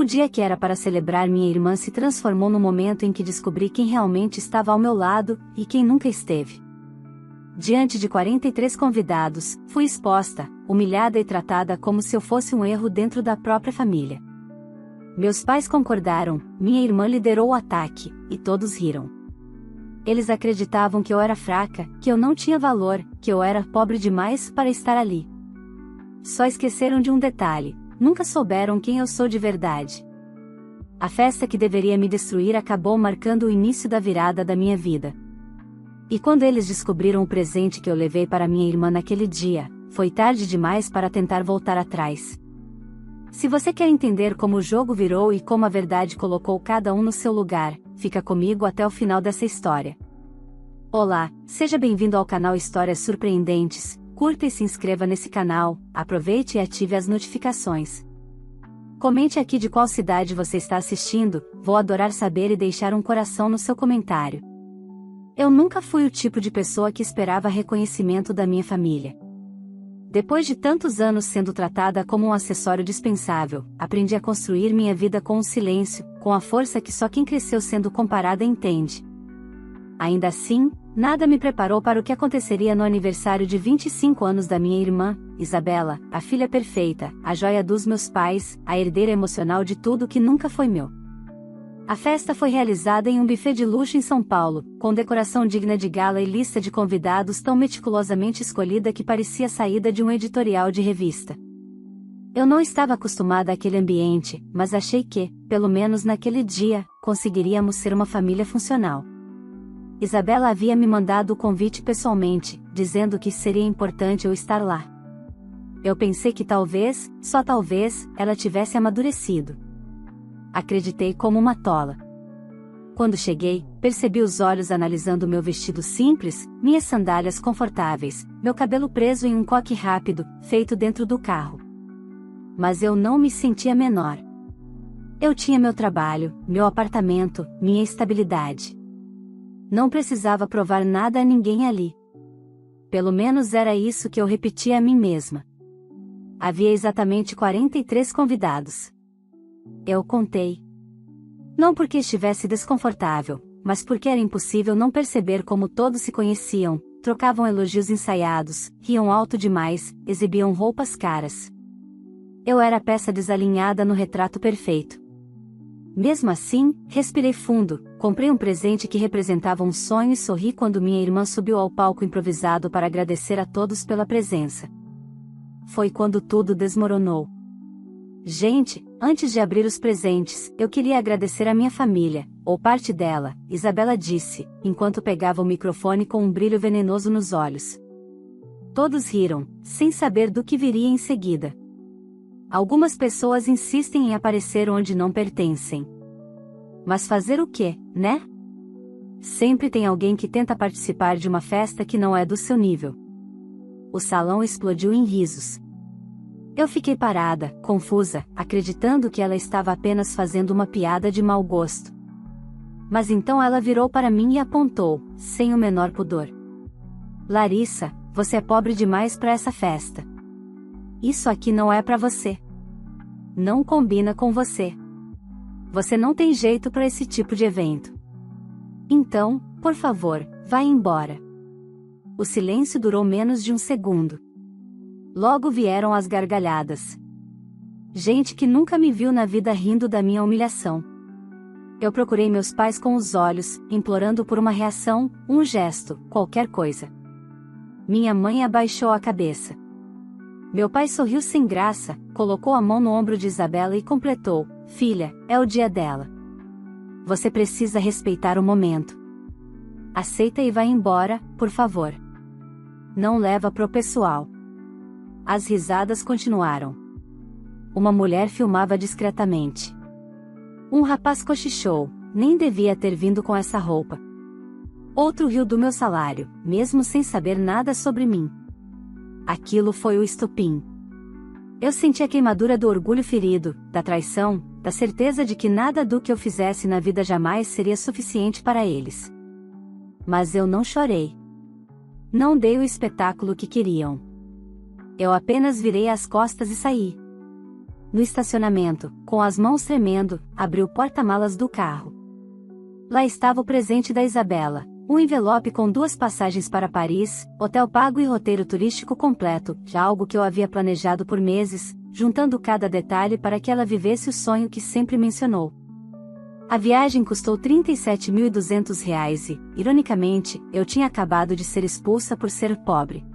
O dia que era para celebrar minha irmã se transformou no momento em que descobri quem realmente estava ao meu lado, e quem nunca esteve. Diante de 43 convidados, fui exposta, humilhada e tratada como se eu fosse um erro dentro da própria família. Meus pais concordaram, minha irmã liderou o ataque, e todos riram. Eles acreditavam que eu era fraca, que eu não tinha valor, que eu era pobre demais para estar ali. Só esqueceram de um detalhe: nunca souberam quem eu sou de verdade. A festa que deveria me destruir acabou marcando o início da virada da minha vida. E quando eles descobriram o presente que eu levei para minha irmã naquele dia, foi tarde demais para tentar voltar atrás. Se você quer entender como o jogo virou e como a verdade colocou cada um no seu lugar, fica comigo até o final dessa história. Olá, seja bem-vindo ao canal Histórias Surpreendentes. Curta e se inscreva nesse canal, aproveite e ative as notificações. Comente aqui de qual cidade você está assistindo, vou adorar saber e deixar um coração no seu comentário. Eu nunca fui o tipo de pessoa que esperava reconhecimento da minha família. Depois de tantos anos sendo tratada como um acessório dispensável, aprendi a construir minha vida com o silêncio, com a força que só quem cresceu sendo comparada entende. Ainda assim, nada me preparou para o que aconteceria no aniversário de 25 anos da minha irmã, Isabela, a filha perfeita, a joia dos meus pais, a herdeira emocional de tudo que nunca foi meu. A festa foi realizada em um buffet de luxo em São Paulo, com decoração digna de gala e lista de convidados tão meticulosamente escolhida que parecia saída de um editorial de revista. Eu não estava acostumada àquele ambiente, mas achei que, pelo menos naquele dia, conseguiríamos ser uma família funcional. Isabela havia me mandado o convite pessoalmente, dizendo que seria importante eu estar lá. Eu pensei que talvez, só talvez, ela tivesse amadurecido. Acreditei como uma tola. Quando cheguei, percebi os olhos analisando meu vestido simples, minhas sandálias confortáveis, meu cabelo preso em um coque rápido, feito dentro do carro. Mas eu não me sentia menor. Eu tinha meu trabalho, meu apartamento, minha estabilidade. Não precisava provar nada a ninguém ali. Pelo menos era isso que eu repetia a mim mesma. Havia exatamente 43 convidados. Eu contei. Não porque estivesse desconfortável, mas porque era impossível não perceber como todos se conheciam, trocavam elogios ensaiados, riam alto demais, exibiam roupas caras. Eu era a peça desalinhada no retrato perfeito. Mesmo assim, respirei fundo, comprei um presente que representava um sonho e sorri quando minha irmã subiu ao palco improvisado para agradecer a todos pela presença. Foi quando tudo desmoronou. Gente, antes de abrir os presentes, eu queria agradecer a minha família, ou parte dela, Isabela disse, enquanto pegava o microfone com um brilho venenoso nos olhos. Todos riram, sem saber do que viria em seguida. Algumas pessoas insistem em aparecer onde não pertencem. Mas fazer o quê, né? Sempre tem alguém que tenta participar de uma festa que não é do seu nível. O salão explodiu em risos. Eu fiquei parada, confusa, acreditando que ela estava apenas fazendo uma piada de mau gosto. Mas então ela virou para mim e apontou, sem o menor pudor. Larissa, você é pobre demais para essa festa. Isso aqui não é para você. Não combina com você. Você não tem jeito para esse tipo de evento. Então, por favor, vá embora. O silêncio durou menos de um segundo. Logo vieram as gargalhadas. Gente que nunca me viu na vida rindo da minha humilhação. Eu procurei meus pais com os olhos, implorando por uma reação, um gesto, qualquer coisa. Minha mãe abaixou a cabeça. Meu pai sorriu sem graça, colocou a mão no ombro de Isabela e completou: filha, é o dia dela. Você precisa respeitar o momento. Aceita e vai embora, por favor. Não leva pro pessoal. As risadas continuaram. Uma mulher filmava discretamente. Um rapaz cochichou: nem devia ter vindo com essa roupa. Outro riu do meu salário, mesmo sem saber nada sobre mim. Aquilo foi o estopim. Eu senti a queimadura do orgulho ferido, da traição, da certeza de que nada do que eu fizesse na vida jamais seria suficiente para eles. Mas eu não chorei. Não dei o espetáculo que queriam. Eu apenas virei as costas e saí. no estacionamento, com as mãos tremendo, abri o porta-malas do carro. Lá estava o presente da Isabela, um envelope com 2 passagens para Paris, hotel pago e roteiro turístico completo, já algo que eu havia planejado por meses, juntando cada detalhe para que ela vivesse o sonho que sempre mencionou. A viagem custou R$ 37.200 e, ironicamente, eu tinha acabado de ser expulsa por ser pobre.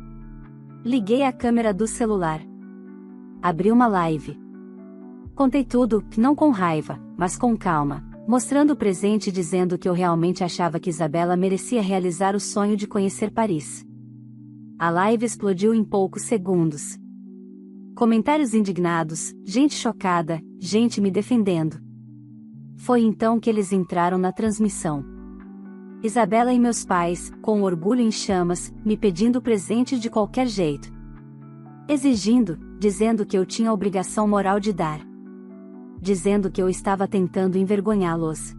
Liguei a câmera do celular. Abri uma live. Contei tudo, não com raiva, mas com calma, mostrando o presente e dizendo que eu realmente achava que Isabela merecia realizar o sonho de conhecer Paris. A live explodiu em poucos segundos. Comentários indignados, gente chocada, gente me defendendo. Foi então que eles entraram na transmissão. Isabela e meus pais, com orgulho em chamas, me pedindo o presente de qualquer jeito. Exigindo, dizendo que eu tinha a obrigação moral de dar. Dizendo que eu estava tentando envergonhá-los.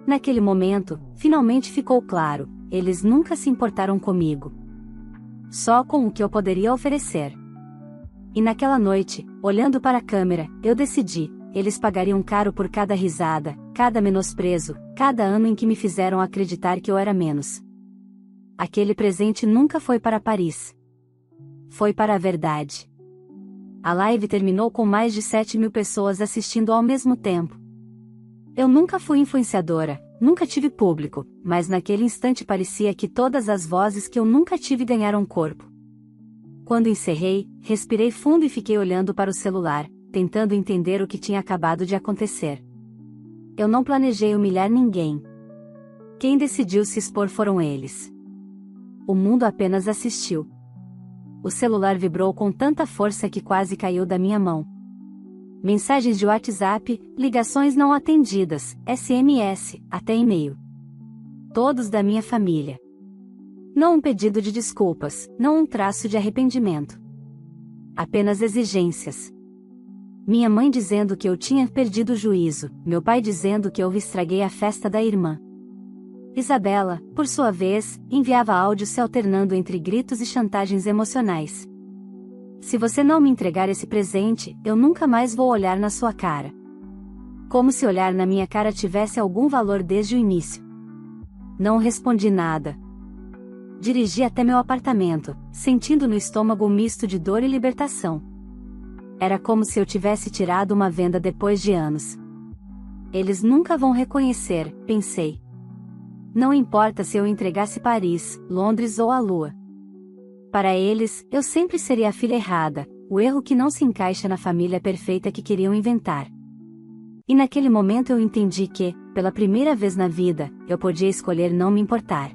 Naquele momento, finalmente ficou claro, eles nunca se importaram comigo. Só com o que eu poderia oferecer. E naquela noite, olhando para a câmera, eu decidi, eles pagariam caro por cada risada, cada menosprezo, cada ano em que me fizeram acreditar que eu era menos. Aquele presente nunca foi para Paris. Foi para a verdade. A live terminou com mais de 7.000 pessoas assistindo ao mesmo tempo. Eu nunca fui influenciadora, nunca tive público, mas naquele instante parecia que todas as vozes que eu nunca tive ganharam corpo. Quando encerrei, respirei fundo e fiquei olhando para o celular, tentando entender o que tinha acabado de acontecer. Eu não planejei humilhar ninguém. Quem decidiu se expor foram eles. O mundo apenas assistiu. O celular vibrou com tanta força que quase caiu da minha mão. Mensagens de WhatsApp, ligações não atendidas, SMS, até e-mail. Todos da minha família. Não um pedido de desculpas, não um traço de arrependimento. Apenas exigências. Minha mãe dizendo que eu tinha perdido o juízo, meu pai dizendo que eu estraguei a festa da irmã. Isabela, por sua vez, enviava áudios se alternando entre gritos e chantagens emocionais. Se você não me entregar esse presente, eu nunca mais vou olhar na sua cara. Como se olhar na minha cara tivesse algum valor desde o início. Não respondi nada. Dirigi até meu apartamento, sentindo no estômago um misto de dor e libertação. Era como se eu tivesse tirado uma venda depois de anos. Eles nunca vão reconhecer, pensei. Não importa se eu entregasse Paris, Londres ou a Lua. Para eles, eu sempre seria a filha errada, o erro que não se encaixa na família perfeita que queriam inventar. E naquele momento eu entendi que, pela primeira vez na vida, eu podia escolher não me importar.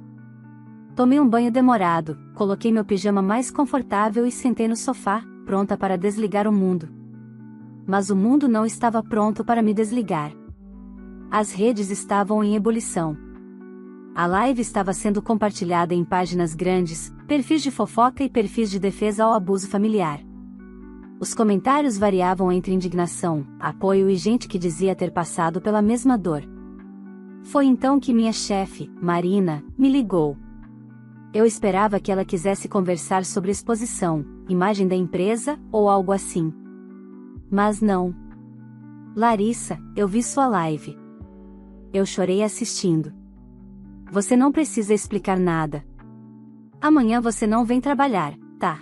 Tomei um banho demorado, coloquei meu pijama mais confortável e sentei no sofá, pronta para desligar o mundo. Mas o mundo não estava pronto para me desligar. As redes estavam em ebulição. A live estava sendo compartilhada em páginas grandes, perfis de fofoca e perfis de defesa ao abuso familiar. Os comentários variavam entre indignação, apoio e gente que dizia ter passado pela mesma dor. Foi então que minha chefe, Marina, me ligou. Eu esperava que ela quisesse conversar sobre exposição, imagem da empresa, ou algo assim. Mas não. Larissa, eu vi sua live. Eu chorei assistindo. Você não precisa explicar nada. Amanhã você não vem trabalhar, tá?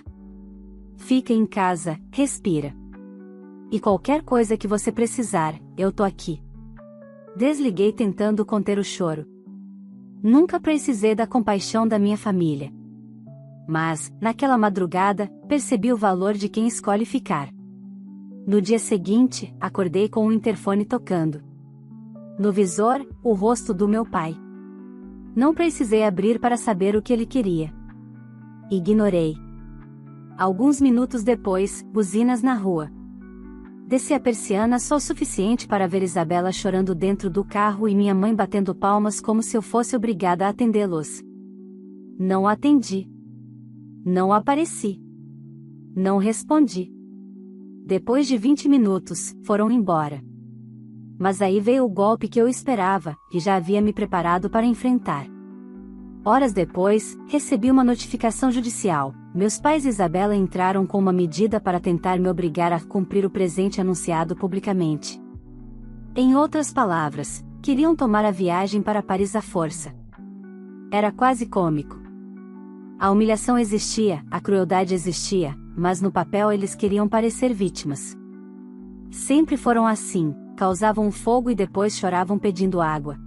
Fica em casa, respira. E qualquer coisa que você precisar, eu tô aqui. Desliguei tentando conter o choro. Nunca precisei da compaixão da minha família. Mas, naquela madrugada, percebi o valor de quem escolhe ficar. No dia seguinte, acordei com o interfone tocando. No visor, o rosto do meu pai. Não precisei abrir para saber o que ele queria. Ignorei. Alguns minutos depois, buzinas na rua. Desci a persiana só o suficiente para ver Isabela chorando dentro do carro e minha mãe batendo palmas como se eu fosse obrigada a atendê-los. Não atendi. Não apareci. Não respondi. Depois de 20 minutos, foram embora. Mas aí veio o golpe que eu esperava, e já havia me preparado para enfrentar. Horas depois, recebi uma notificação judicial. Meus pais e Isabela entraram com uma medida para tentar me obrigar a cumprir o presente anunciado publicamente. Em outras palavras, queriam tomar a viagem para Paris à força. Era quase cômico. A humilhação existia, a crueldade existia, mas no papel eles queriam parecer vítimas. Sempre foram assim, causavam fogo e depois choravam pedindo água.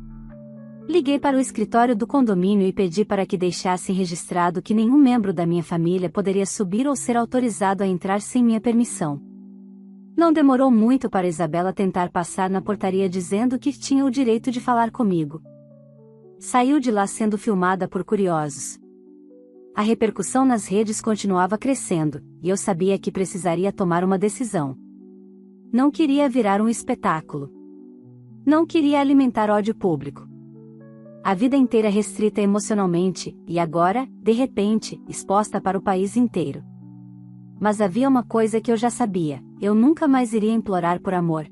Liguei para o escritório do condomínio e pedi para que deixassem registrado que nenhum membro da minha família poderia subir ou ser autorizado a entrar sem minha permissão. Não demorou muito para Isabela tentar passar na portaria dizendo que tinha o direito de falar comigo. Saiu de lá sendo filmada por curiosos. A repercussão nas redes continuava crescendo, e eu sabia que precisaria tomar uma decisão. Não queria virar um espetáculo. Não queria alimentar ódio público. A vida inteira restrita emocionalmente, e agora, de repente, exposta para o país inteiro. Mas havia uma coisa que eu já sabia: eu nunca mais iria implorar por amor.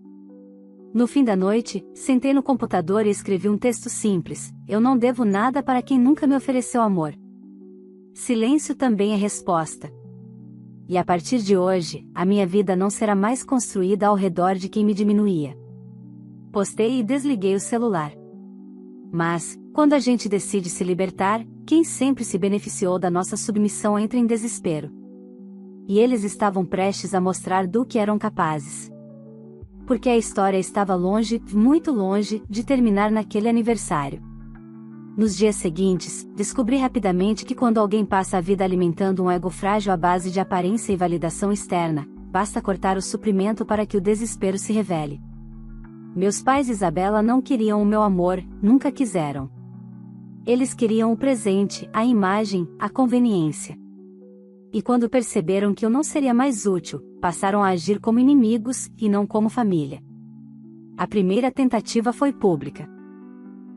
No fim da noite, sentei no computador e escrevi um texto simples: eu não devo nada para quem nunca me ofereceu amor. Silêncio também é resposta. E a partir de hoje, a minha vida não será mais construída ao redor de quem me diminuía. Postei e desliguei o celular. Mas, quando a gente decide se libertar, quem sempre se beneficiou da nossa submissão entra em desespero. E eles estavam prestes a mostrar do que eram capazes. Porque a história estava longe, muito longe, de terminar naquele aniversário. Nos dias seguintes, descobri rapidamente que quando alguém passa a vida alimentando um ego frágil à base de aparência e validação externa, basta cortar o suprimento para que o desespero se revele. Meus pais e Isabela não queriam o meu amor, nunca quiseram. Eles queriam o presente, a imagem, a conveniência. E quando perceberam que eu não seria mais útil, passaram a agir como inimigos, e não como família. A primeira tentativa foi pública.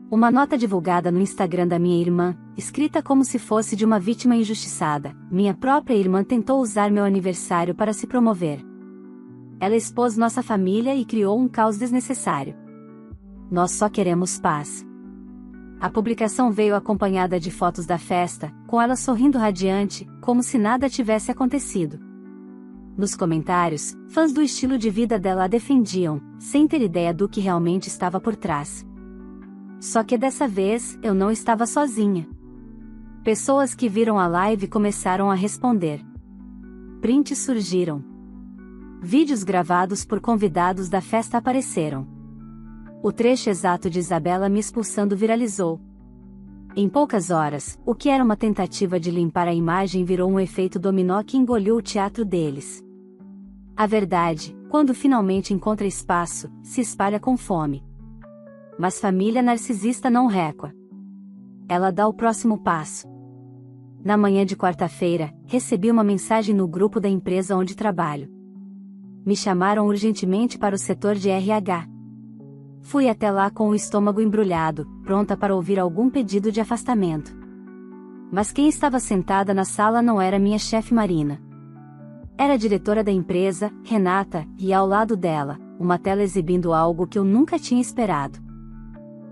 Uma nota divulgada no Instagram da minha irmã, escrita como se fosse de uma vítima injustiçada: minha própria irmã tentou usar meu aniversário para se promover. Ela expôs nossa família e criou um caos desnecessário. Nós só queremos paz. A publicação veio acompanhada de fotos da festa, com ela sorrindo radiante, como se nada tivesse acontecido. Nos comentários, fãs do estilo de vida dela a defendiam, sem ter ideia do que realmente estava por trás. Só que dessa vez, eu não estava sozinha. Pessoas que viram a live começaram a responder. Prints surgiram. Vídeos gravados por convidados da festa apareceram. O trecho exato de Isabela me expulsando viralizou. Em poucas horas, o que era uma tentativa de limpar a imagem virou um efeito dominó que engoliu o teatro deles. A verdade, quando finalmente encontra espaço, se espalha com fome. Mas família narcisista não recua. Ela dá o próximo passo. Na manhã de quarta-feira, recebi uma mensagem no grupo da empresa onde trabalho. Me chamaram urgentemente para o setor de RH. Fui até lá com o estômago embrulhado, pronta para ouvir algum pedido de afastamento. Mas quem estava sentada na sala não era minha chefe Marina. Era a diretora da empresa, Renata, e ao lado dela, uma tela exibindo algo que eu nunca tinha esperado.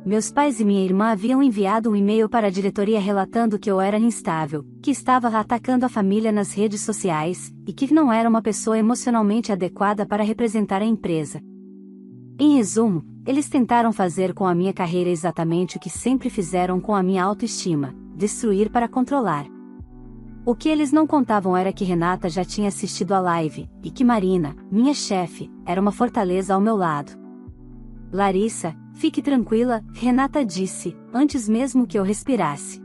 Meus pais e minha irmã haviam enviado um e-mail para a diretoria relatando que eu era instável, que estava atacando a família nas redes sociais, e que não era uma pessoa emocionalmente adequada para representar a empresa. Em resumo, eles tentaram fazer com a minha carreira exatamente o que sempre fizeram com a minha autoestima: destruir para controlar. O que eles não contavam era que Renata já tinha assistido a live, e que Marina, minha chefe, era uma fortaleza ao meu lado. Larissa, fique tranquila, Renata disse, antes mesmo que eu respirasse.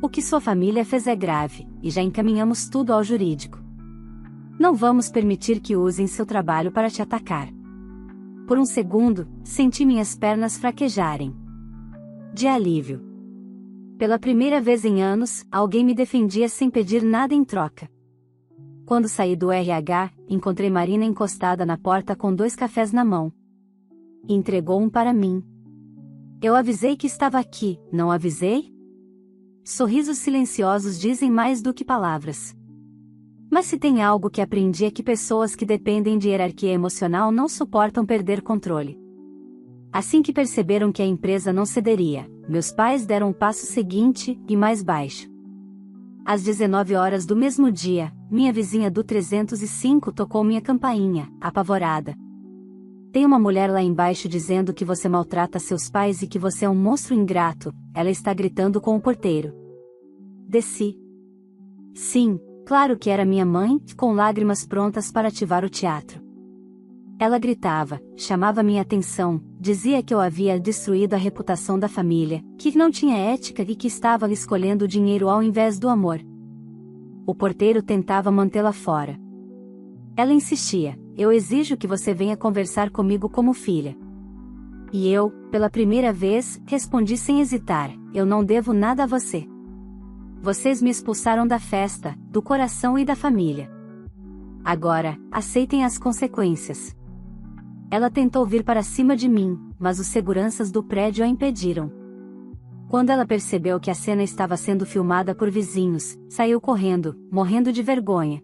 O que sua família fez é grave, e já encaminhamos tudo ao jurídico. Não vamos permitir que usem seu trabalho para te atacar. Por um segundo, senti minhas pernas fraquejarem. De alívio. Pela primeira vez em anos, alguém me defendia sem pedir nada em troca. Quando saí do RH, encontrei Marina encostada na porta com 2 cafés na mão. Entregou um para mim. Eu avisei que estava aqui, não avisei? Sorrisos silenciosos dizem mais do que palavras. Mas se tem algo que aprendi é que pessoas que dependem de hierarquia emocional não suportam perder controle. Assim que perceberam que a empresa não cederia, meus pais deram o passo seguinte, e mais baixo. Às 19 horas do mesmo dia, minha vizinha do 305 tocou minha campainha, apavorada. Tem uma mulher lá embaixo dizendo que você maltrata seus pais e que você é um monstro ingrato, ela está gritando com o porteiro. Desci. Sim, claro que era minha mãe, com lágrimas prontas para ativar o teatro. Ela gritava, chamava minha atenção, dizia que eu havia destruído a reputação da família, que não tinha ética e que estava escolhendo o dinheiro ao invés do amor. O porteiro tentava mantê-la fora. Ela insistia, eu exijo que você venha conversar comigo como filha. E eu, pela primeira vez, respondi sem hesitar, eu não devo nada a você. Vocês me expulsaram da festa, do coração e da família. Agora, aceitem as consequências. Ela tentou vir para cima de mim, mas os seguranças do prédio a impediram. Quando ela percebeu que a cena estava sendo filmada por vizinhos, saiu correndo, morrendo de vergonha.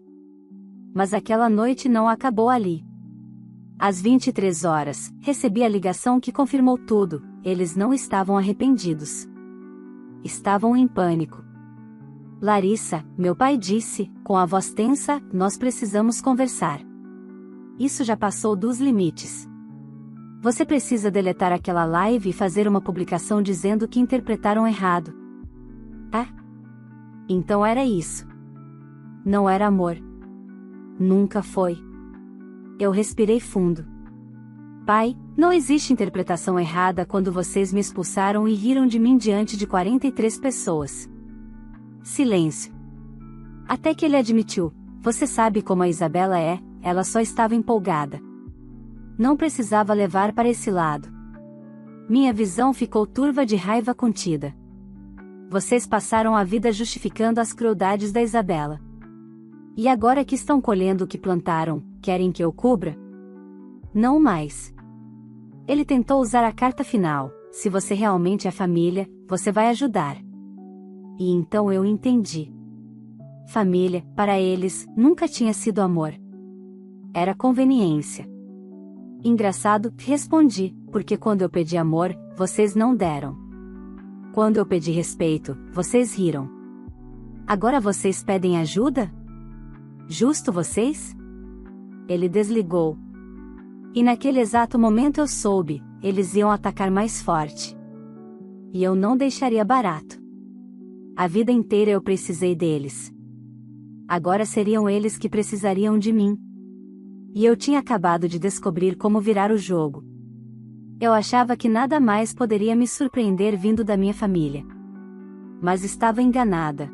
Mas aquela noite não acabou ali. Às 23 horas, recebi a ligação que confirmou tudo, eles não estavam arrependidos. Estavam em pânico. Larissa, meu pai disse, com a voz tensa, nós precisamos conversar. Isso já passou dos limites. Você precisa deletar aquela live e fazer uma publicação dizendo que interpretaram errado. Ah? Então era isso. Não era amor. Nunca foi. Eu respirei fundo. Pai, não existe interpretação errada quando vocês me expulsaram e riram de mim diante de 43 pessoas. Silêncio. Até que ele admitiu, você sabe como a Isabela é, ela só estava empolgada. Não precisava levar para esse lado. Minha visão ficou turva de raiva contida. Vocês passaram a vida justificando as crueldades da Isabela. E agora que estão colhendo o que plantaram, querem que eu cubra? Não mais. Ele tentou usar a carta final, se você realmente é família, você vai ajudar. E então eu entendi. Família, para eles, nunca tinha sido amor. Era conveniência. Engraçado, respondi, porque quando eu pedi amor, vocês não deram. Quando eu pedi respeito, vocês riram. Agora vocês pedem ajuda? Justo vocês? Ele desligou. E naquele exato momento eu soube, eles iam atacar mais forte. E eu não deixaria barato. A vida inteira eu precisei deles. Agora seriam eles que precisariam de mim. E eu tinha acabado de descobrir como virar o jogo. Eu achava que nada mais poderia me surpreender vindo da minha família. Mas estava enganada.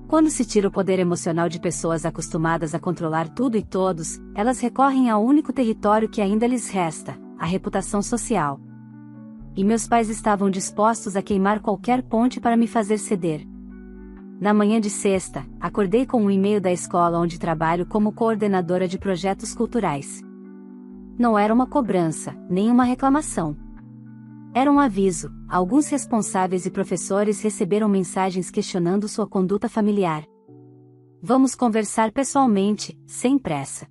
Quando se tira o poder emocional de pessoas acostumadas a controlar tudo e todos, elas recorrem ao único território que ainda lhes resta, a reputação social. E meus pais estavam dispostos a queimar qualquer ponte para me fazer ceder. Na manhã de sexta, acordei com um e-mail da escola onde trabalho como coordenadora de projetos culturais. Não era uma cobrança, nem uma reclamação. Era um aviso, alguns responsáveis e professores receberam mensagens questionando sua conduta familiar. Vamos conversar pessoalmente, sem pressa.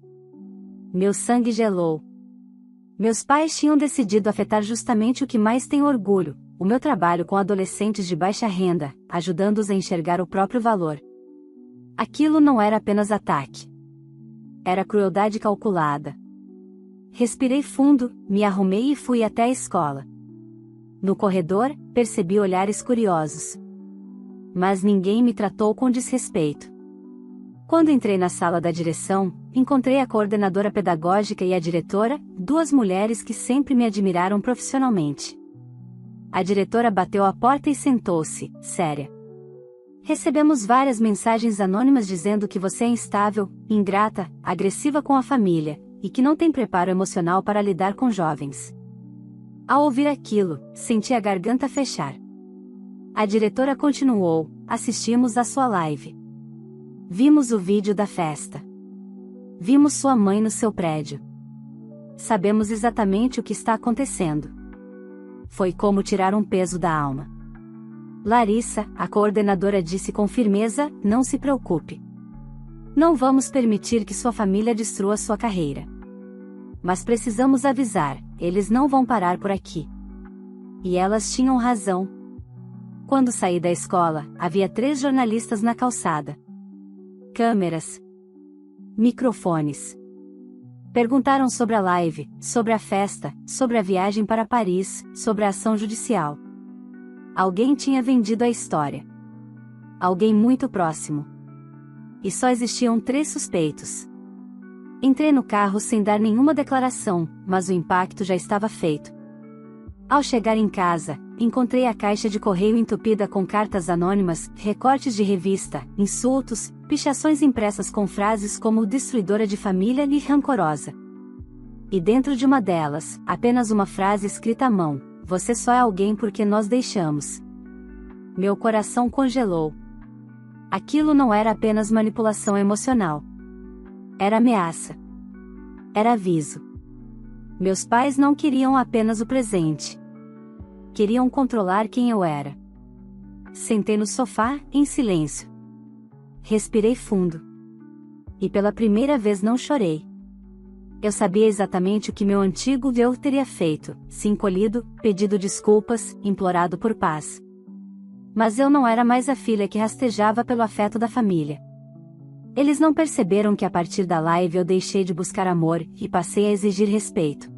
Meu sangue gelou. Meus pais tinham decidido afetar justamente o que mais tenho orgulho, o meu trabalho com adolescentes de baixa renda, ajudando-os a enxergar o próprio valor. Aquilo não era apenas ataque. Era crueldade calculada. Respirei fundo, me arrumei e fui até a escola. No corredor, percebi olhares curiosos. Mas ninguém me tratou com desrespeito. Quando entrei na sala da direção, encontrei a coordenadora pedagógica e a diretora, duas mulheres que sempre me admiraram profissionalmente. A diretora bateu a porta e sentou-se, séria. Recebemos várias mensagens anônimas dizendo que você é instável, ingrata, agressiva com a família, e que não tem preparo emocional para lidar com jovens. Ao ouvir aquilo, senti a garganta fechar. A diretora continuou, assistimos à sua live. Vimos o vídeo da festa. Vimos sua mãe no seu prédio. Sabemos exatamente o que está acontecendo. Foi como tirar um peso da alma. Larissa, a coordenadora disse com firmeza, não se preocupe. Não vamos permitir que sua família destrua sua carreira. Mas precisamos avisar, eles não vão parar por aqui. E elas tinham razão. Quando saí da escola, havia 3 jornalistas na calçada. Câmeras. Microfones. Perguntaram sobre a live, sobre a festa, sobre a viagem para Paris, sobre a ação judicial. Alguém tinha vendido a história. Alguém muito próximo. E só existiam 3 suspeitos. Entrei no carro sem dar nenhuma declaração, mas o impacto já estava feito. Ao chegar em casa, encontrei a caixa de correio entupida com cartas anônimas, recortes de revista, insultos, pichações impressas com frases como destruidora de família e rancorosa. E dentro de uma delas, apenas uma frase escrita à mão: você só é alguém porque nós deixamos. Meu coração congelou. Aquilo não era apenas manipulação emocional. Era ameaça. Era aviso. Meus pais não queriam apenas o presente. Queriam controlar quem eu era. Sentei no sofá, em silêncio. Respirei fundo. E pela primeira vez não chorei. Eu sabia exatamente o que meu antigo eu teria feito: se encolhido, pedido desculpas, implorado por paz. Mas eu não era mais a filha que rastejava pelo afeto da família. Eles não perceberam que a partir da live eu deixei de buscar amor e passei a exigir respeito.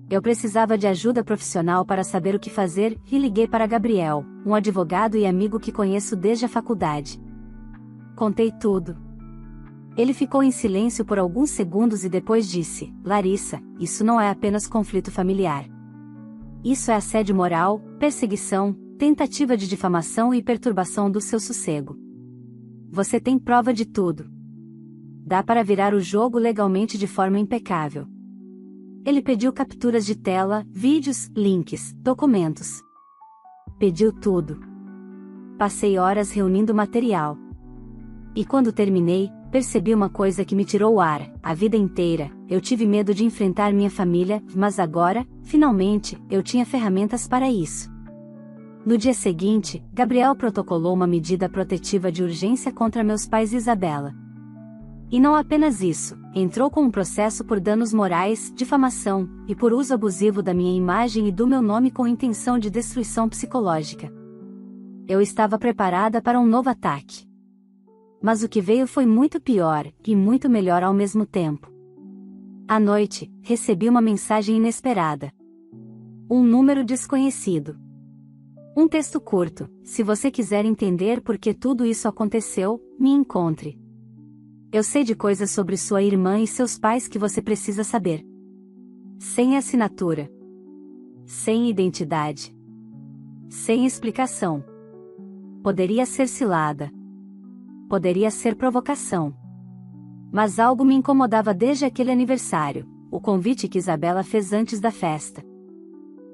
Eu precisava de ajuda profissional para saber o que fazer e liguei para Gabriel, um advogado e amigo que conheço desde a faculdade. Contei tudo. Ele ficou em silêncio por alguns segundos e depois disse: Larissa, isso não é apenas conflito familiar. Isso é assédio moral, perseguição, tentativa de difamação e perturbação do seu sossego. Você tem prova de tudo. Dá para virar o jogo legalmente de forma impecável. Ele pediu capturas de tela, vídeos, links, documentos. Pediu tudo. Passei horas reunindo material. E quando terminei, percebi uma coisa que me tirou o ar: a vida inteira, eu tive medo de enfrentar minha família, mas agora, finalmente, eu tinha ferramentas para isso. No dia seguinte, Gabriel protocolou uma medida protetiva de urgência contra meus pais e Isabela. E não apenas isso, entrou com um processo por danos morais, difamação, e por uso abusivo da minha imagem e do meu nome com intenção de destruição psicológica. Eu estava preparada para um novo ataque. Mas o que veio foi muito pior, e muito melhor ao mesmo tempo. À noite, recebi uma mensagem inesperada. Um número desconhecido. Um texto curto: se você quiser entender por que tudo isso aconteceu, me encontre. Eu sei de coisas sobre sua irmã e seus pais que você precisa saber. Sem assinatura. Sem identidade. Sem explicação. Poderia ser cilada. Poderia ser provocação. Mas algo me incomodava desde aquele aniversário: o convite que Isabela fez antes da festa.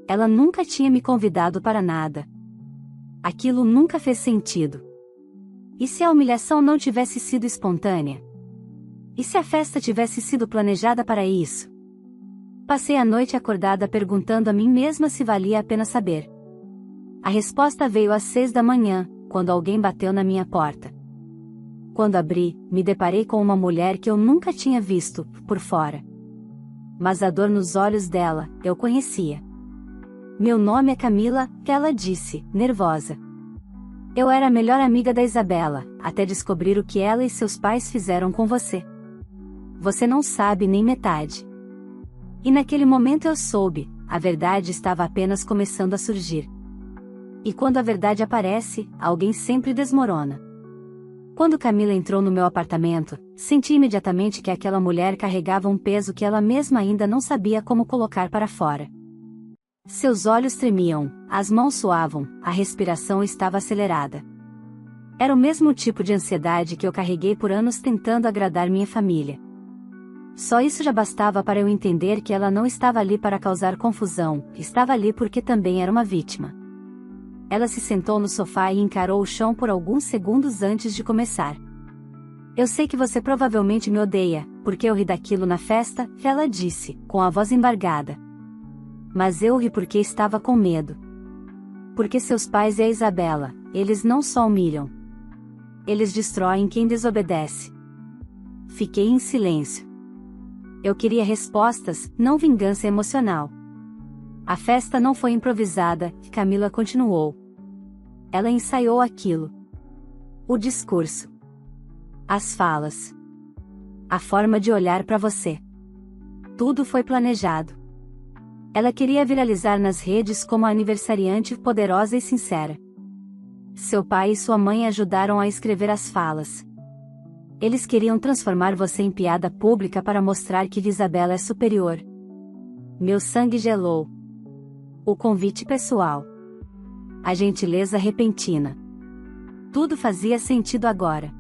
Ela nunca tinha me convidado para nada. Aquilo nunca fez sentido. E se a humilhação não tivesse sido espontânea? E se a festa tivesse sido planejada para isso? Passei a noite acordada perguntando a mim mesma se valia a pena saber. A resposta veio às 6 da manhã, quando alguém bateu na minha porta. Quando abri, me deparei com uma mulher que eu nunca tinha visto, por fora. Mas a dor nos olhos dela, eu conhecia. Meu nome é Camila, ela disse, nervosa. Eu era a melhor amiga da Isabela, até descobrir o que ela e seus pais fizeram com você. Você não sabe nem metade. E naquele momento eu soube, a verdade estava apenas começando a surgir. E quando a verdade aparece, alguém sempre desmorona. Quando Camila entrou no meu apartamento, senti imediatamente que aquela mulher carregava um peso que ela mesma ainda não sabia como colocar para fora. Seus olhos tremiam, as mãos suavam, a respiração estava acelerada. Era o mesmo tipo de ansiedade que eu carreguei por anos tentando agradar minha família. Só isso já bastava para eu entender que ela não estava ali para causar confusão, estava ali porque também era uma vítima. Ela se sentou no sofá e encarou o chão por alguns segundos antes de começar. Eu sei que você provavelmente me odeia, porque eu ri daquilo na festa, ela disse, com a voz embargada. Mas eu ri porque estava com medo. Porque seus pais e a Isabela, eles não só humilham. Eles destroem quem desobedece. Fiquei em silêncio. Eu queria respostas, não vingança emocional. A festa não foi improvisada, Camila continuou. Ela ensaiou aquilo. O discurso. As falas. A forma de olhar para você. Tudo foi planejado. Ela queria viralizar nas redes como a aniversariante poderosa e sincera. Seu pai e sua mãe ajudaram a escrever as falas. Eles queriam transformar você em piada pública para mostrar que Isabela é superior. Meu sangue gelou. O convite pessoal. A gentileza repentina. Tudo fazia sentido agora.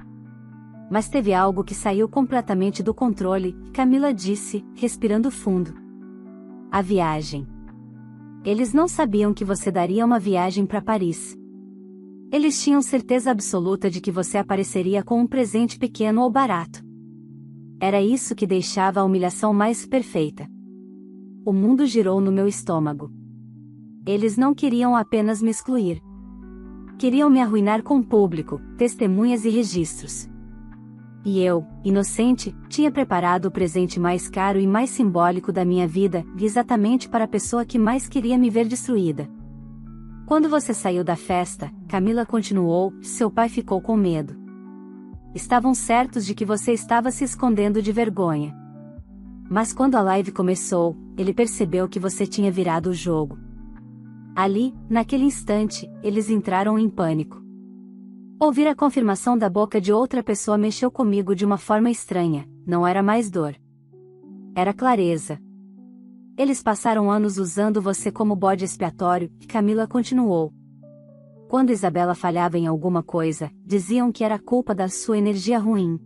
Mas teve algo que saiu completamente do controle, Camila disse, respirando fundo. A viagem. Eles não sabiam que você daria uma viagem para Paris. Eles tinham certeza absoluta de que você apareceria com um presente pequeno ou barato. Era isso que deixava a humilhação mais perfeita. O mundo girou no meu estômago. Eles não queriam apenas me excluir. Queriam me arruinar com público, testemunhas e registros. E eu, inocente, tinha preparado o presente mais caro e mais simbólico da minha vida, exatamente para a pessoa que mais queria me ver destruída. Quando você saiu da festa, Camila continuou, seu pai ficou com medo. Estavam certos de que você estava se escondendo de vergonha. Mas quando a live começou, ele percebeu que você tinha virado o jogo. Ali, naquele instante, eles entraram em pânico. Ouvir a confirmação da boca de outra pessoa mexeu comigo de uma forma estranha, não era mais dor. Era clareza. Eles passaram anos usando você como bode expiatório, Camila continuou. Quando Isabela falhava em alguma coisa, diziam que era culpa da sua energia ruim.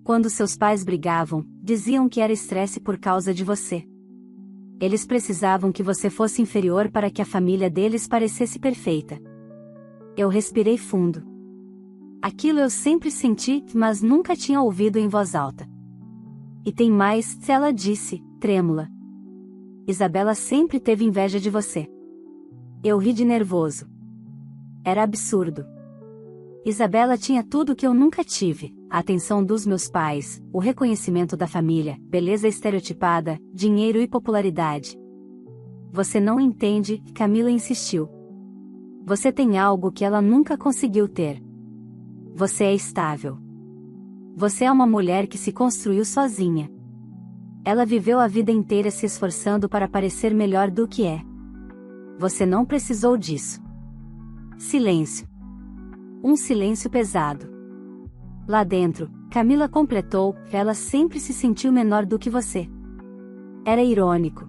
Quando seus pais brigavam, diziam que era estresse por causa de você. Eles precisavam que você fosse inferior para que a família deles parecesse perfeita. Eu respirei fundo. Aquilo eu sempre senti, mas nunca tinha ouvido em voz alta. E tem mais, ela disse, trêmula. Isabela sempre teve inveja de você. Eu ri de nervoso. Era absurdo. Isabela tinha tudo que eu nunca tive, a atenção dos meus pais, o reconhecimento da família, beleza estereotipada, dinheiro e popularidade. Você não entende, Camila insistiu. Você tem algo que ela nunca conseguiu ter. Você é estável. Você é uma mulher que se construiu sozinha. Ela viveu a vida inteira se esforçando para parecer melhor do que é. Você não precisou disso. Silêncio. Um silêncio pesado. Lá dentro, Camila completou, ela sempre se sentiu menor do que você. Era irônico.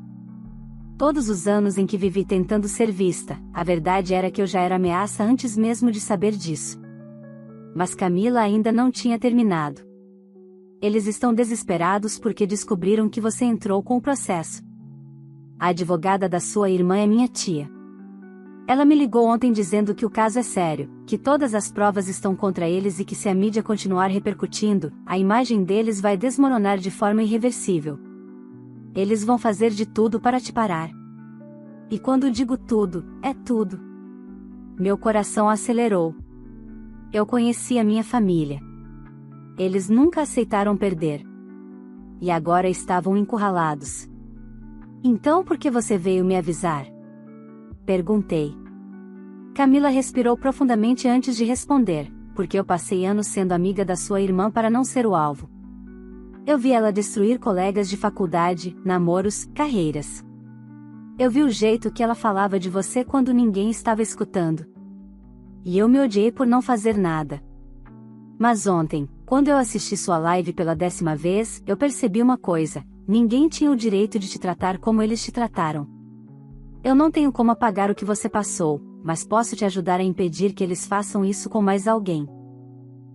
Todos os anos em que vivi tentando ser vista, a verdade era que eu já era ameaça antes mesmo de saber disso. Mas Camila ainda não tinha terminado. Eles estão desesperados porque descobriram que você entrou com o processo. A advogada da sua irmã é minha tia. Ela me ligou ontem dizendo que o caso é sério, que todas as provas estão contra eles e que se a mídia continuar repercutindo, a imagem deles vai desmoronar de forma irreversível. Eles vão fazer de tudo para te parar. E quando digo tudo, é tudo. Meu coração acelerou. Eu conheci a minha família. Eles nunca aceitaram perder. E agora estavam encurralados. Então por que você veio me avisar? Perguntei. Camila respirou profundamente antes de responder, porque eu passei anos sendo amiga da sua irmã para não ser o alvo. Eu vi ela destruir colegas de faculdade, namoros, carreiras. Eu vi o jeito que ela falava de você quando ninguém estava escutando. E eu me odiei por não fazer nada. Mas ontem, quando eu assisti sua live pela 10ª vez, eu percebi uma coisa: ninguém tinha o direito de te tratar como eles te trataram. Eu não tenho como apagar o que você passou, mas posso te ajudar a impedir que eles façam isso com mais alguém.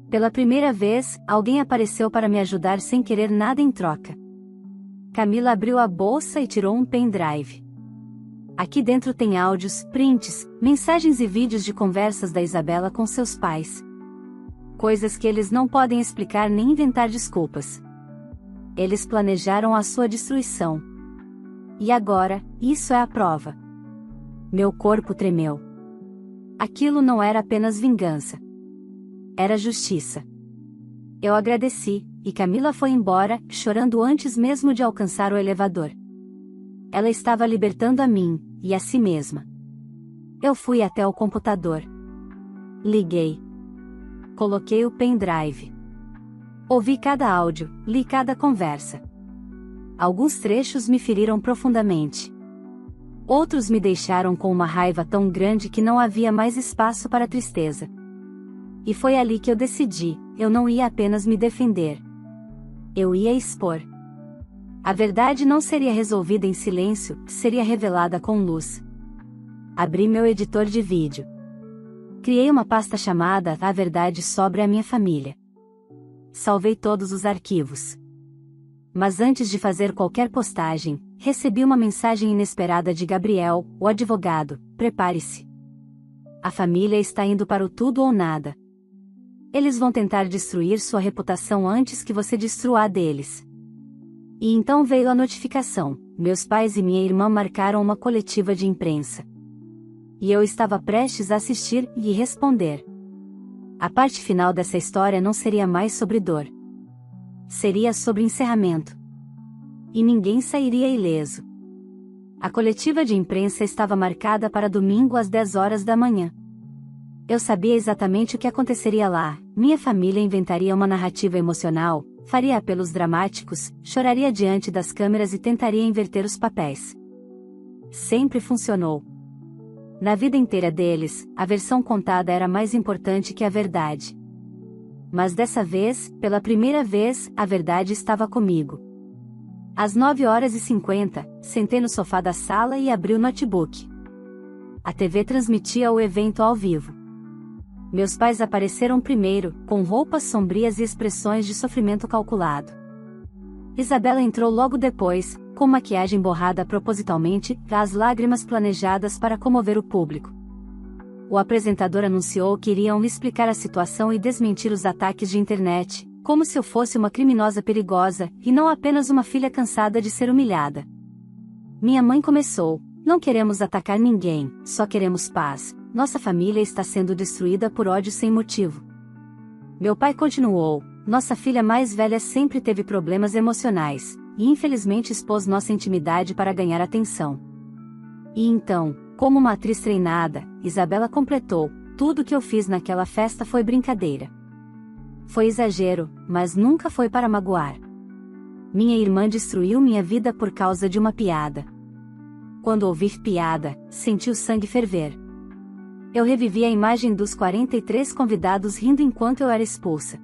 Pela primeira vez, alguém apareceu para me ajudar sem querer nada em troca. Camila abriu a bolsa e tirou um pendrive. Aqui dentro tem áudios, prints, mensagens e vídeos de conversas da Isabela com seus pais. Coisas que eles não podem explicar nem inventar desculpas. Eles planejaram a sua destruição. E agora, isso é a prova. Meu corpo tremeu. Aquilo não era apenas vingança. Era justiça. Eu agradeci, e Camila foi embora, chorando antes mesmo de alcançar o elevador. Ela estava libertando a mim, e a si mesma. Eu fui até o computador. Liguei. Coloquei o pendrive. Ouvi cada áudio, li cada conversa. Alguns trechos me feriram profundamente. Outros me deixaram com uma raiva tão grande que não havia mais espaço para tristeza. E foi ali que eu decidi, eu não ia apenas me defender. Eu ia expor. A verdade não seria resolvida em silêncio, seria revelada com luz. Abri meu editor de vídeo. Criei uma pasta chamada A Verdade sobre a Minha Família. Salvei todos os arquivos. Mas antes de fazer qualquer postagem, recebi uma mensagem inesperada de Gabriel, o advogado: prepare-se. A família está indo para o tudo ou nada. Eles vão tentar destruir sua reputação antes que você destrua a deles. E então veio a notificação: meus pais e minha irmã marcaram uma coletiva de imprensa. E eu estava prestes a assistir e responder. A parte final dessa história não seria mais sobre dor. Seria sobre encerramento. E ninguém sairia ileso. A coletiva de imprensa estava marcada para domingo às 10 horas da manhã. Eu sabia exatamente o que aconteceria lá. Minha família inventaria uma narrativa emocional, faria apelos dramáticos, choraria diante das câmeras e tentaria inverter os papéis. Sempre funcionou. Na vida inteira deles, a versão contada era mais importante que a verdade. Mas dessa vez, pela primeira vez, a verdade estava comigo. Às 9h50, sentei no sofá da sala e abri o notebook. A TV transmitia o evento ao vivo. Meus pais apareceram primeiro, com roupas sombrias e expressões de sofrimento calculado. Isabela entrou logo depois, com maquiagem borrada propositalmente, as lágrimas planejadas para comover o público. O apresentador anunciou que iriam me explicar a situação e desmentir os ataques de internet, como se eu fosse uma criminosa perigosa, e não apenas uma filha cansada de ser humilhada. Minha mãe começou: não queremos atacar ninguém, só queremos paz. Nossa família está sendo destruída por ódio sem motivo. Meu pai continuou: nossa filha mais velha sempre teve problemas emocionais, e infelizmente expôs nossa intimidade para ganhar atenção. E então, como uma atriz treinada, Isabela completou: tudo que eu fiz naquela festa foi brincadeira. Foi exagero, mas nunca foi para magoar. Minha irmã destruiu minha vida por causa de uma piada. Quando ouvi piada, senti o sangue ferver. Eu revivi a imagem dos 43 convidados rindo enquanto eu era expulsa.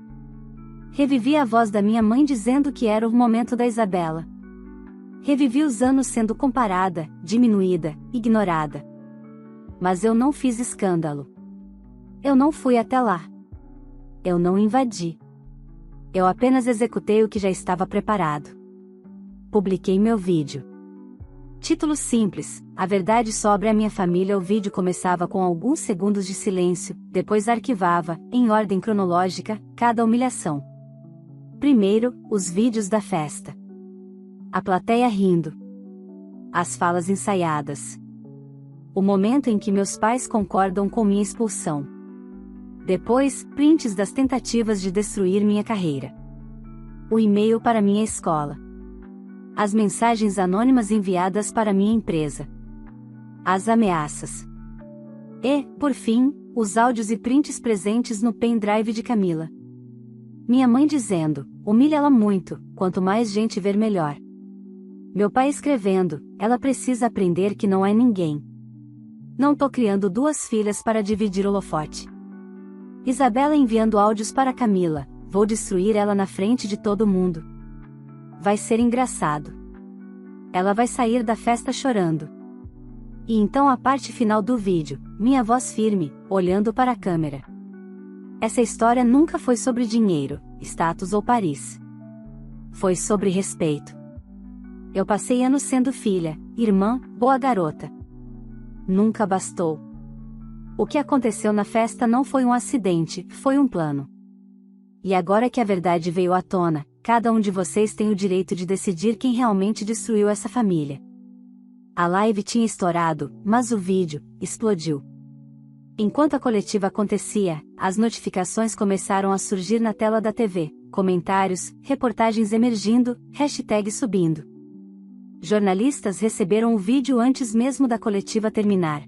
Revivi a voz da minha mãe dizendo que era o momento da Isabela. Revivi os anos sendo comparada, diminuída, ignorada. Mas eu não fiz escândalo. Eu não fui até lá. Eu não invadi. Eu apenas executei o que já estava preparado. Publiquei meu vídeo. Título simples: A Verdade sobre a Minha Família. O vídeo começava com alguns segundos de silêncio, depois arquivava, em ordem cronológica, cada humilhação. Primeiro, os vídeos da festa. A plateia rindo. As falas ensaiadas. O momento em que meus pais concordam com minha expulsão. Depois, prints das tentativas de destruir minha carreira. O e-mail para minha escola. As mensagens anônimas enviadas para minha empresa. As ameaças. E, por fim, os áudios e prints presentes no pendrive de Camila. Minha mãe dizendo: humilha-la muito, quanto mais gente ver melhor. Meu pai escrevendo: ela precisa aprender que não é ninguém. Não tô criando duas filhas para dividir o holofote. Isabela enviando áudios para Camila: vou destruir ela na frente de todo mundo. Vai ser engraçado. Ela vai sair da festa chorando. E então a parte final do vídeo, minha voz firme, olhando para a câmera. Essa história nunca foi sobre dinheiro, status ou Paris. Foi sobre respeito. Eu passei anos sendo filha, irmã, boa garota. Nunca bastou. O que aconteceu na festa não foi um acidente, foi um plano. E agora que a verdade veio à tona, cada um de vocês tem o direito de decidir quem realmente destruiu essa família. A live tinha estourado, mas o vídeo explodiu. Enquanto a coletiva acontecia, as notificações começaram a surgir na tela da TV, comentários, reportagens emergindo, hashtag subindo. Jornalistas receberam o vídeo antes mesmo da coletiva terminar.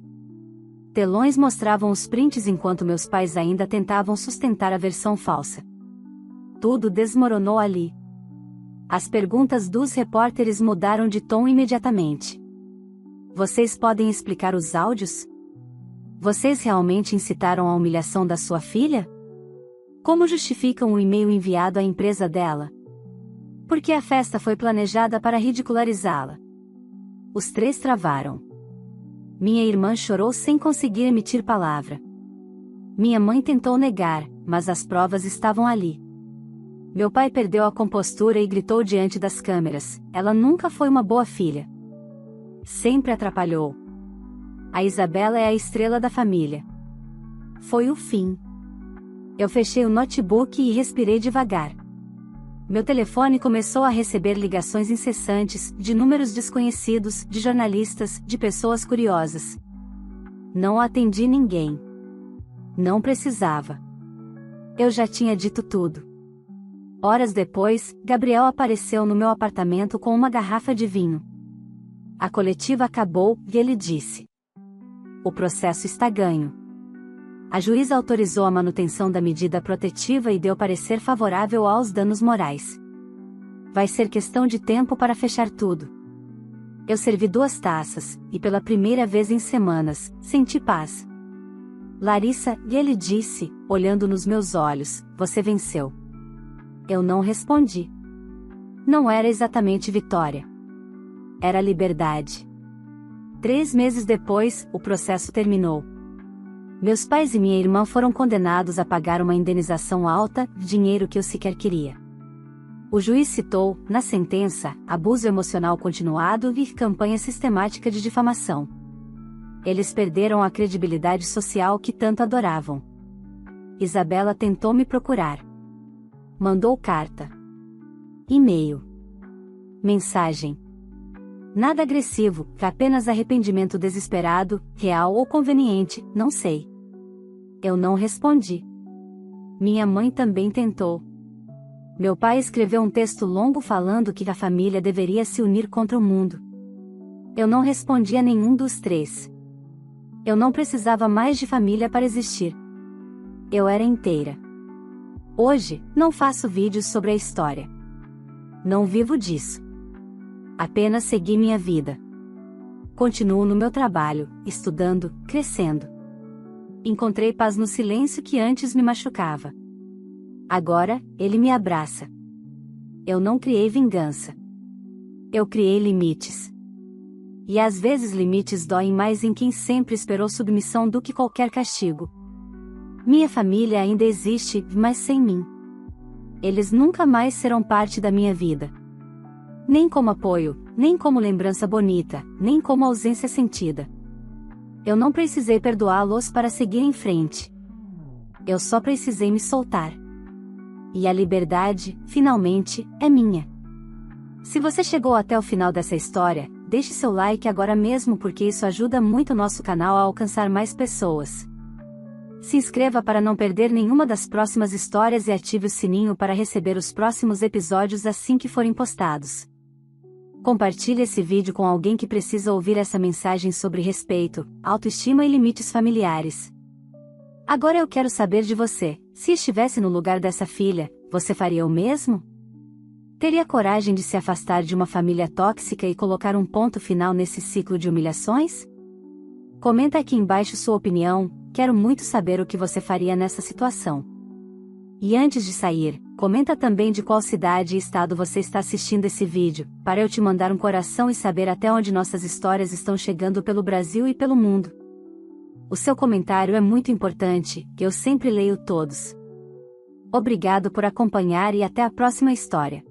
Telões mostravam os prints enquanto meus pais ainda tentavam sustentar a versão falsa. Tudo desmoronou ali. As perguntas dos repórteres mudaram de tom imediatamente. Vocês podem explicar os áudios? Vocês realmente incitaram a humilhação da sua filha? Como justificam o e-mail enviado à empresa dela? Porque a festa foi planejada para ridicularizá-la. Os três travaram. Minha irmã chorou sem conseguir emitir palavra. Minha mãe tentou negar, mas as provas estavam ali. Meu pai perdeu a compostura e gritou diante das câmeras: ela nunca foi uma boa filha. Sempre atrapalhou. A Isabela é a estrela da família. Foi o fim. Eu fechei o notebook e respirei devagar. Meu telefone começou a receber ligações incessantes, de números desconhecidos, de jornalistas, de pessoas curiosas. Não atendi ninguém. Não precisava. Eu já tinha dito tudo. Horas depois, Gabriel apareceu no meu apartamento com uma garrafa de vinho. A coletiva acabou, e ele disse: o processo está ganho. A juíza autorizou a manutenção da medida protetiva e deu parecer favorável aos danos morais. Vai ser questão de tempo para fechar tudo. Eu servi 2 taças, e pela primeira vez em semanas, senti paz. Larissa, e ele disse, olhando nos meus olhos: você venceu. Eu não respondi. Não era exatamente vitória. Era liberdade. 3 meses depois, o processo terminou. Meus pais e minha irmã foram condenados a pagar uma indenização alta, dinheiro que eu sequer queria. O juiz citou, na sentença, abuso emocional continuado e campanha sistemática de difamação. Eles perderam a credibilidade social que tanto adoravam. Isabela tentou me procurar. Mandou carta. E-mail. Mensagem. Nada agressivo, apenas arrependimento desesperado, real ou conveniente, não sei. Eu não respondi. Minha mãe também tentou. Meu pai escreveu um texto longo falando que a família deveria se unir contra o mundo. Eu não respondi a nenhum dos 3. Eu não precisava mais de família para existir. Eu era inteira. Hoje, não faço vídeos sobre a história. Não vivo disso. Apenas segui minha vida. Continuo no meu trabalho, estudando, crescendo. Encontrei paz no silêncio que antes me machucava. Agora, ele me abraça. Eu não criei vingança. Eu criei limites. E às vezes limites doem mais em quem sempre esperou submissão do que qualquer castigo. Minha família ainda existe, mas sem mim. Eles nunca mais serão parte da minha vida. Nem como apoio, nem como lembrança bonita, nem como ausência sentida. Eu não precisei perdoá-los para seguir em frente. Eu só precisei me soltar. E a liberdade, finalmente, é minha. Se você chegou até o final dessa história, deixe seu like agora mesmo porque isso ajuda muito o nosso canal a alcançar mais pessoas. Se inscreva para não perder nenhuma das próximas histórias e ative o sininho para receber os próximos episódios assim que forem postados. Compartilhe esse vídeo com alguém que precisa ouvir essa mensagem sobre respeito, autoestima e limites familiares. Agora eu quero saber de você: se estivesse no lugar dessa filha, você faria o mesmo? Teria coragem de se afastar de uma família tóxica e colocar um ponto final nesse ciclo de humilhações? Comenta aqui embaixo sua opinião, quero muito saber o que você faria nessa situação. E antes de sair, comenta também de qual cidade e estado você está assistindo esse vídeo, para eu te mandar um coração e saber até onde nossas histórias estão chegando pelo Brasil e pelo mundo. O seu comentário é muito importante, eu sempre leio todos. Obrigado por acompanhar e até a próxima história.